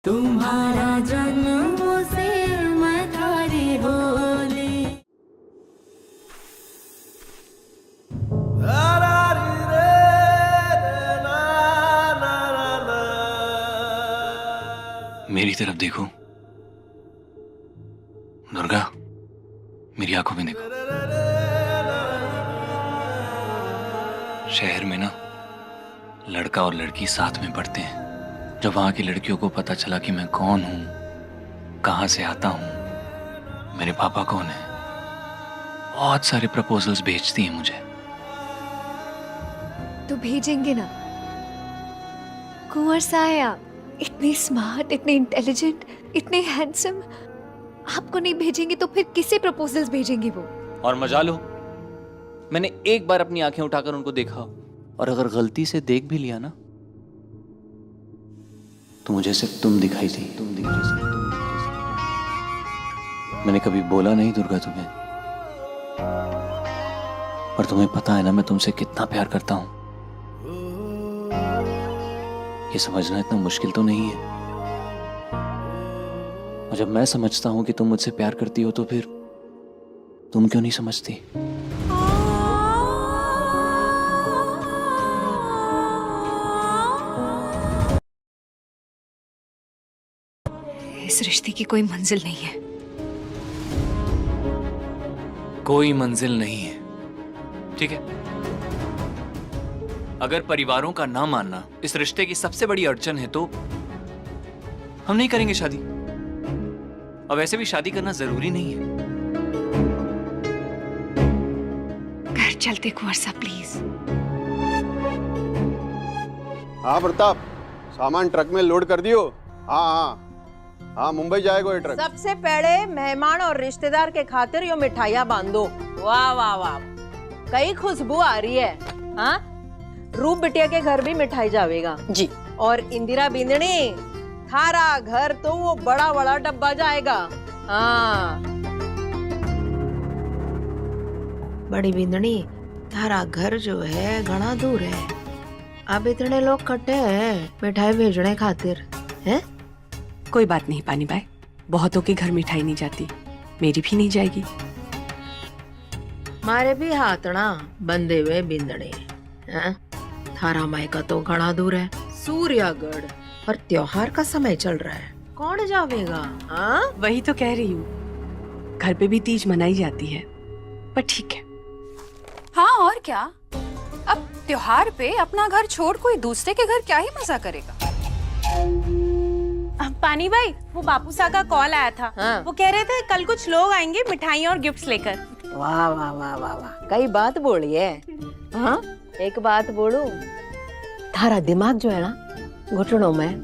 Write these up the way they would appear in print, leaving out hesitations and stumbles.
तुम्हारा जन्म से मैं थारी होली। मेरी तरफ देखो दुर्गा, मेरी आंखों में देखो। शहर में ना लड़का और लड़की साथ में पढ़ते हैं। जब वहां की लड़कियों को पता चला कि मैं कौन हूं, कहां से आता हूं, मेरे पापा कौन है, बहुत सारे प्रपोजल्स भेजती हैं मुझे। तो भेजेंगे ना। कुंवर साहब इतने स्मार्ट, इतने इंटेलिजेंट, इतने हैंडसम, आपको नहीं भेजेंगे तो फिर किसे प्रपोजल्स भेजेंगे वो? और मजा लो, मैंने एक बार अपनी आंखें उठाकर उनको देखा, और अगर गलती से देख भी लिया ना तो मुझे सिर्फ तुम दिखाई दी। मैंने कभी बोला नहीं दुर्गा तुम्हें, पर तुम्हें पता है ना मैं तुमसे कितना प्यार करता हूं। ये समझना इतना मुश्किल तो नहीं है। और जब मैं समझता हूं कि तुम मुझसे प्यार करती हो तो फिर तुम क्यों नहीं समझती? इस रिश्ते की कोई मंजिल नहीं है। कोई मंजिल नहीं है, ठीक है? अगर परिवारों का ना मानना इस रिश्ते की सबसे बड़ी अड़चन है तो हम नहीं करेंगे शादी। और वैसे भी शादी करना जरूरी नहीं है। घर चलते कुंवर साहब प्लीज। हाँ प्रताप, सामान ट्रक में लोड कर दियो। हाँ, मुंबई जाएगा ये ट्रक। सबसे पहले मेहमान और रिश्तेदार के खातिर यो मिठाइयाँ बांधो। वाह वाह वाह, कई खुशबू आ रही है। हाँ, रूप बिटिया के घर भी मिठाई जावेगा जी। और इंदिरा बिंदनी, थारा घर तो वो बड़ा बड़ा डब्बा जाएगा। हाँ बड़ी बिंदनी, थारा घर जो है घना दूर है। अब इतने लोग इकट्ठे हैं मिठाई भेजने खातिर, हैं? कोई बात नहीं पानी भाई, बहुतों के घर मिठाई नहीं जाती, मेरी भी नहीं जाएगी। मारे भी हाथ ना बंधे हुए बिंदने हैं। थारा मायका तो घना दूर है, सूर्यागढ़, और त्योहार का समय चल रहा है, कौन जावेगा? हाँ वही तो कह रही हूँ, घर पे भी तीज मनाई जाती है, पर ठीक है। हाँ और क्या, अब त्योहार पे अपना घर छोड़ कोई दूसरे के घर क्या ही मजा करेगा। पानी भाई, वो बापू सा का कॉल आया था। हाँ। वो कह रहे थे कल कुछ लोग आएंगे मिठाइयाँ और गिफ्ट्स लेकर। वाह वाह वाह वाह वाह, कई बात बोली है। हाँ, एक बात बोलूं, थारा दिमाग जो है ना घुटनों में,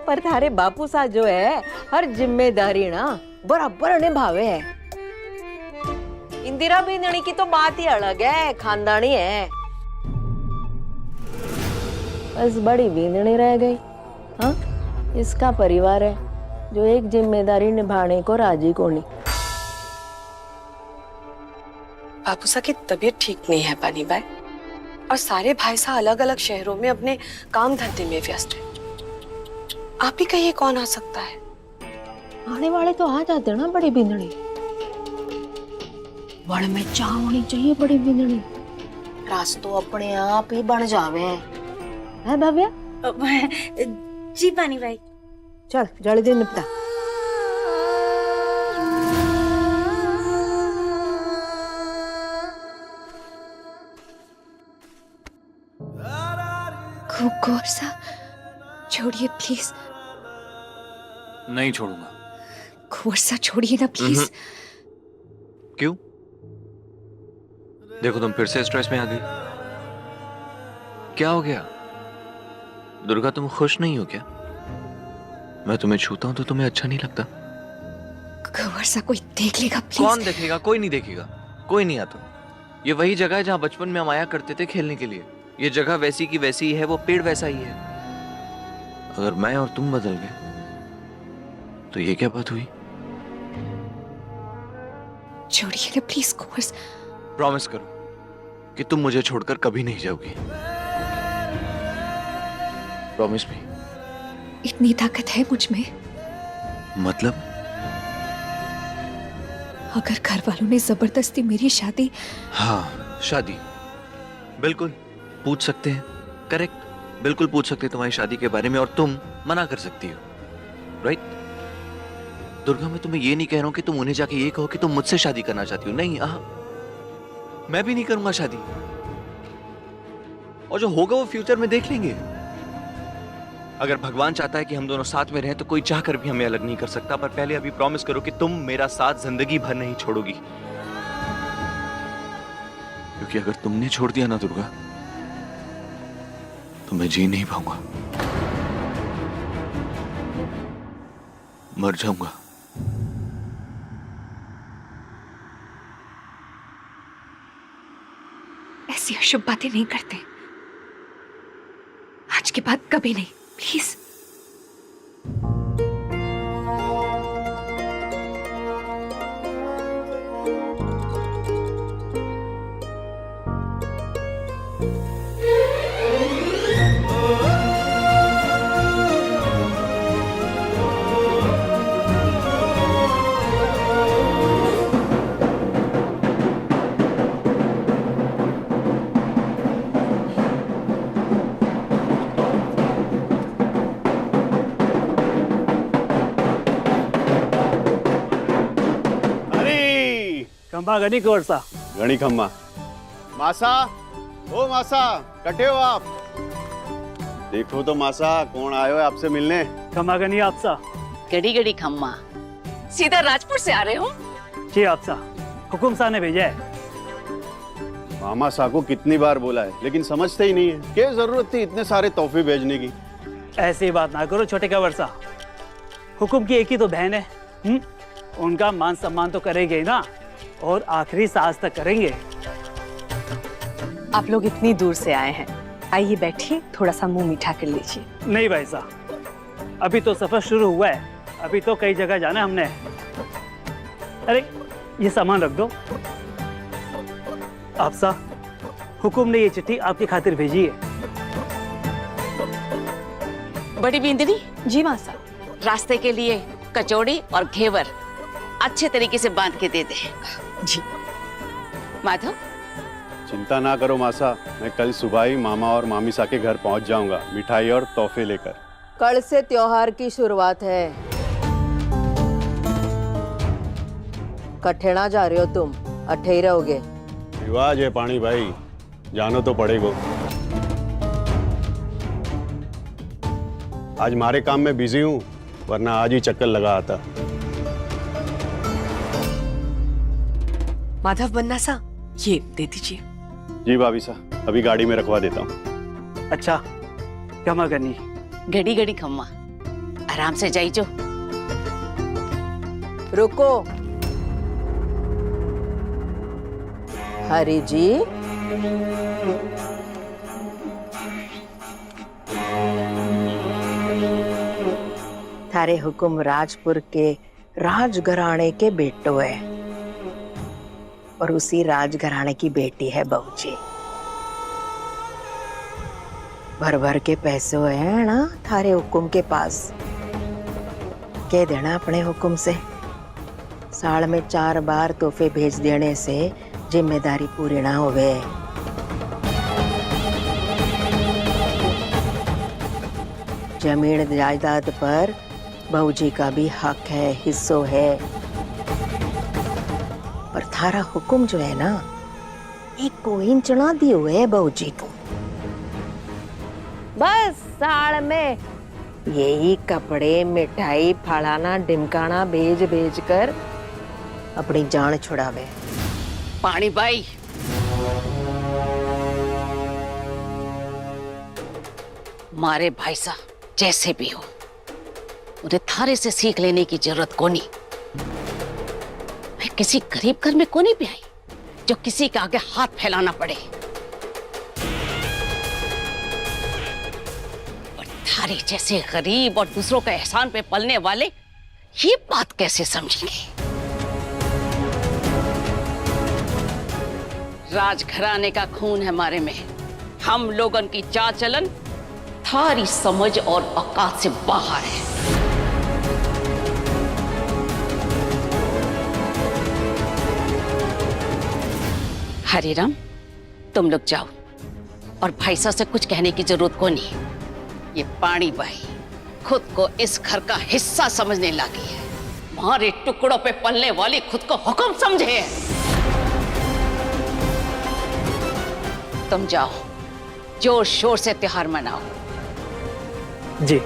पर थारे बापू सा जो है हर जिम्मेदारी ना बराबर निभावे है। इंदिरा बिंदनी की तो बात ही अलग है, खानदानी है। बस बड़ी बिंदनी रह गई। हाँ, इसका परिवार है जो एक जिम्मेदारी निभाने को राजी को नहीं। बापूसा की तबीयत ठीक नहीं है पानी भाई, और सारे भाई साहब अलग अलग शहरों में अपने काम धंधे में व्यस्त हैं। आप ही कहिए कौन आ सकता है? आने वाले तो आ जाते ना बड़ी बिंदनी। बड़ में चाह होनी चाहिए बड़ी बिंदनी, रास तो अपने आप ही बन जावे है भव्या। जी पानी भाई। चल जल्दी निपटा। कुंवर साहब छोड़िए प्लीज। नहीं छोड़ूंगा। कुंवर साहब छोड़िए ना प्लीज। क्यों? देखो तुम फिर से स्ट्रेस में आ गई। क्या हो गया दुर्गा, तुम खुश नहीं हो क्या? मैं तुम्हें छूता हूं तो तुम्हें अच्छा नहीं लगता? कुंवर साहब कोई देख लेगा प्लीज। कौन देखेगा? कोई नहीं देखेगा, कोई नहीं आता। ये वही जगह है जहां बचपन में हम आया करते थे खेलने के लिए। ये जगह वैसी की वैसी ही है, वो पेड़ वैसा ही है। अगर मैं और तुम बदल गए तो ये क्या बात हुई? छोड़िए ना प्लीज कुंवर साहब। प्रॉमिस करो कि तुम मुझे छोड़कर कभी नहीं जाओगी। Promise me. इतनी ताकत है मुझ में। मतलब? अगर घर वालों ने जबरदस्ती मेरी शादी। हाँ, शादी बिल्कुल पूछ सकते हैं। करेक्ट, बिल्कुल पूछ सकते हैं तुम्हारी शादी के बारे में और तुम मना कर सकती हो, राइट? दुर्गा, मैं तुम्हें ये नहीं कह रहा हूं कि तुम उन्हें जाके ये कहो कि तुम मुझसे शादी करना चाहती हो। नहीं, मैं भी नहीं करूंगा शादी, और जो होगा वो फ्यूचर में देख लेंगे। अगर भगवान चाहता है कि हम दोनों साथ में रहें तो कोई चाहकर भी हमें अलग नहीं कर सकता। पर पहले अभी प्रॉमिस करो कि तुम मेरा साथ जिंदगी भर नहीं छोड़ोगी, क्योंकि अगर तुमने छोड़ दिया ना दुर्गा, तो मैं जी नहीं पाऊंगा, मर जाऊंगा। ऐसी अशुभ बातें नहीं करते। आज के बाद कभी नहीं, प्लीज। खंबा गनी कोरसा घणी खम्मा। मासा, ओ मासा, कटे हो आप? देखो तो मासा, कौन आयो है आपसे मिलने? खंबा गनी आपसा। गड़ी गड़ी खम्मा, सीधा राजपुर से आ रहे हो? जी आपसा, हुकुम सा ने भेजा है। मामा सा को कितनी बार बोला है, लेकिन समझते ही नहीं है। क्या जरूरत थी इतने सारे तोहफे भेजने की? ऐसी बात ना करो छोटे का वर्षा, हुकुम की एक ही तो बहन है। उनका मान सम्मान तो करेंगे ही ना, और आखिरी सांस तक करेंगे। आप लोग इतनी दूर से आए हैं, आइए बैठिए, थोड़ा सा मुंह मीठा कर लीजिए। नहीं भाई साहब, अभी तो सफर शुरू हुआ है, अभी तो कई जगह जाना है हमने। अरे ये सामान रख दो। आपसा, हुकुम ने ये चिट्ठी आपकी खातिर भेजी है। बड़ी बिंदनी जी मासा। रास्ते के लिए कचौड़ी और घेवर अच्छे तरीके से बांध के दे दे। जी माधव, चिंता ना करो मासा, मैं कल सुबह ही मामा और मामी सा के घर पहुंच जाऊंगा, मिठाई और तोहफे लेकर। कल से त्योहार की शुरुआत है। कठेड़ा जा रहे हो तुम, अठे ही रहोगे। रिवाज है पानी भाई, जानो तो पड़ेगा। आज मारे काम में बिजी हूँ, वरना आज ही चक्कर लगा आता। माधव बन्ना सा, ये दे दीजिए। जी भाभी सा, अभी गाड़ी में रखवा देता हूँ। अच्छा क्षमा करनी। घड़ी घड़ी खम्मा, आराम से जाइजो। रुको हरी जी, थारे हुकुम राजपुर के राजघराने के बेटो है, और उसी राजघराने की बेटी है बहू जी। भर भर के पैसे हैं ना थारे हुकुम के पास। कह देना अपने हुकुम से, साल में 4 बार तोहफे भेज देने से जिम्मेदारी पूरी ना होवे। जमीन जायदाद पर बहू जी का भी हक है, हिस्सो है। पर थारा हुकुम जो है ना, एक कोइन चढ़ा दियो है बहू जी को। बस साल में यही कपड़े, मिठाई, फलाना ढिमकाना भेज भेज कर अपनी जान छुड़ावे। पानी बाई, मारे भाई साहब जैसे भी हो, उन्हें थारे से सीख लेने की जरूरत कोनी। मैं किसी गरीब घर में कोनी भी आई जो किसी के आगे हाथ फैलाना पड़े। और थारे जैसे गरीब और दूसरों के एहसान पे पलने वाले ये बात कैसे समझेंगे? राजघराने का खून है हमारे में। हम लोगन की चाल चलन तुम्हारी समझ और औकात से बाहर है। हरिराम, तुम लोग जाओ और भाई साहब से कुछ कहने की जरूरत को नहीं। ये पानी बाई खुद को इस घर का हिस्सा समझने लगी है। हमारे टुकड़ों पे पलने वाली खुद को हुक्म समझे। तुम जाओ, जोर शोर से त्योहार मनाओ। जी।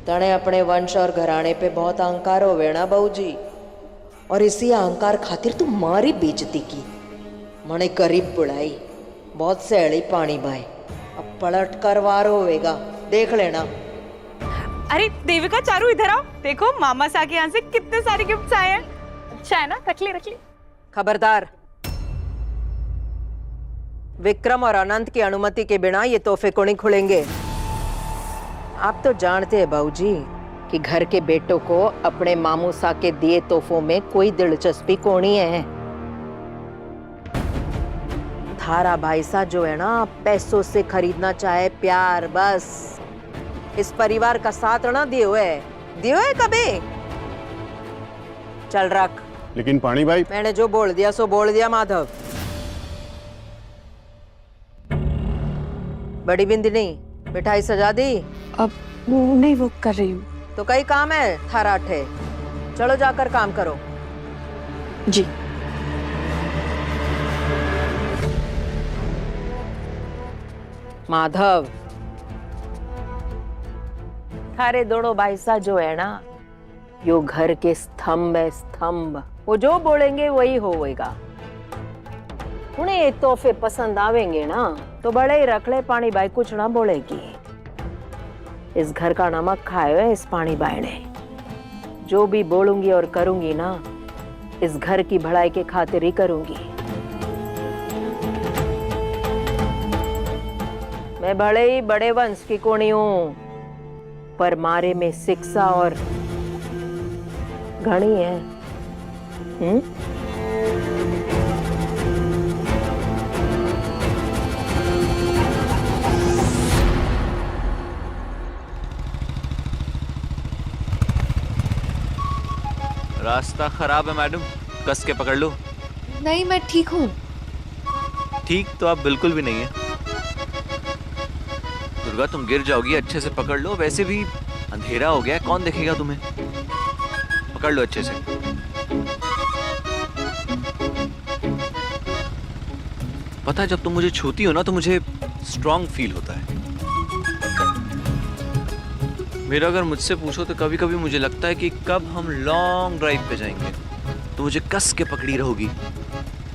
तने अपने वंश और घराने पे बहुत अहंकार हो वेणा बहू जी, और इसी अहंकार खातिर तू मारी बेइज्जती की। मने गरीब बुलाई, बहुत सैली पानी बाई, अब पलट कर वार होवेगा, देख लेना। अरे देविका, चारू इधर आओ, देखो मामा सा के यहाँ से कितने सारे गिफ्ट्स आए हैं। अच्छा है ना, रख ले। खबरदार, विक्रम और अनंत की अनुमति के बिना ये तोहफे को नहीं खुलेंगे। आप तो जानते हैं बाबूजी कि घर के बेटों को अपने मामू सा के दिए तोहफों में कोई दिलचस्पी को नहीं है। थारा भाई सा जो है ना, पैसों से खरीदना चाहे प्यार, बस। इस परिवार का साथ ना दिए हुए कभी। चल रख। लेकिन पानी भाई, मैंने जो बोल दिया सो बोल दिया माधव। बड़ी बिंदिनी, मिठाई सजा दी? अब नहीं, वो कर रही हूँ। तो कई काम है थारा ठे, चलो जाकर काम करो। जी। माधव, थारे दोनों भाई सा जो है ना, यो घर के स्तंभ है, स्तंभ। वो जो बोलेंगे वही होएगा। उन्हें ये तोहफे पसंद आवेंगे ना, तो बड़े ही रख ले पानी बाई, कुछ ना बोलेगी। इस घर का नमक खाए हुए इस पानी बाई ने। जो भी बोलूंगी और करूंगी ना, इस घर की भलाई के खातिर ही करूंगी। मैं भले ही बड़े वंश की कोनी हूं, पर मारे में शिक्षा और घनी है। रास्ता खराब है मैडम, कस के पकड़ लो। नहीं, मैं ठीक हूँ। ठीक तो आप बिल्कुल भी नहीं है दुर्गा, तुम गिर जाओगी, अच्छे से पकड़ लो। वैसे भी अंधेरा हो गया है, कौन देखेगा तुम्हें। पकड़ लो अच्छे से। पता है, जब तुम मुझे छूती हो ना, तो मुझे स्ट्रांग फील होता है। मेरा अगर मुझसे पूछो तो कभी कभी मुझे लगता है कि कब हम लॉन्ग ड्राइव पे जाएंगे। तो मुझे कस के पकड़ी रहोगी।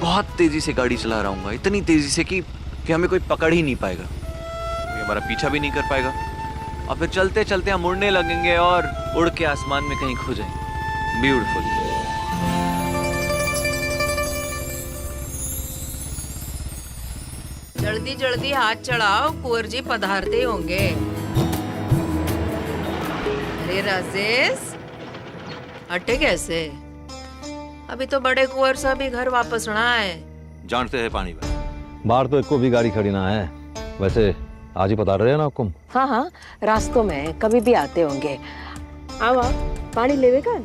बहुत तेजी से गाड़ी चला रहा हूँ, इतनी तेजी से कि हमें कोई पकड़ ही नहीं पाएगा, कोई हमारा पीछा भी नहीं कर पाएगा। और फिर चलते चलते हम उड़ने लगेंगे और उड़ के आसमान में कहीं खो जाएंगे। ब्यूटीफुल। जल्दी जल्दी हाथ चढ़ाओ, कुंवर जी पधारते होंगे। अरे राजेश, हटे कैसे? अभी तो बड़े कुंवर साहब भी घर वापस ना आए। जानते हैं पानी में बाहर तो एक को भी गाड़ी खड़ी ना है। वैसे आज ही पधार रहे हैं ना हुकुम? हाँ, रास्तों में कभी भी आते होंगे। आओ, पानी लेवेगा?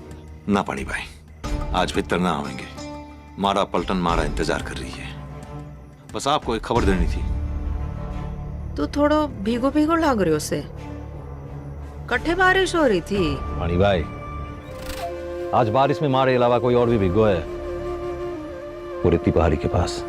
ना पानी भाई, आज भीतर ना आवेंगे। मारा पलटन मारा इंतजार कर रही है। बस आपको एक खबर देनी थी। तू थोड़ो भीगो भीगो लग रही हो से। कट्ठे बारिश हो रही थी। पानी भाई, आज बारिश में मारे अलावा कोई और भी भिगो है पूरी पहाड़ी के पास।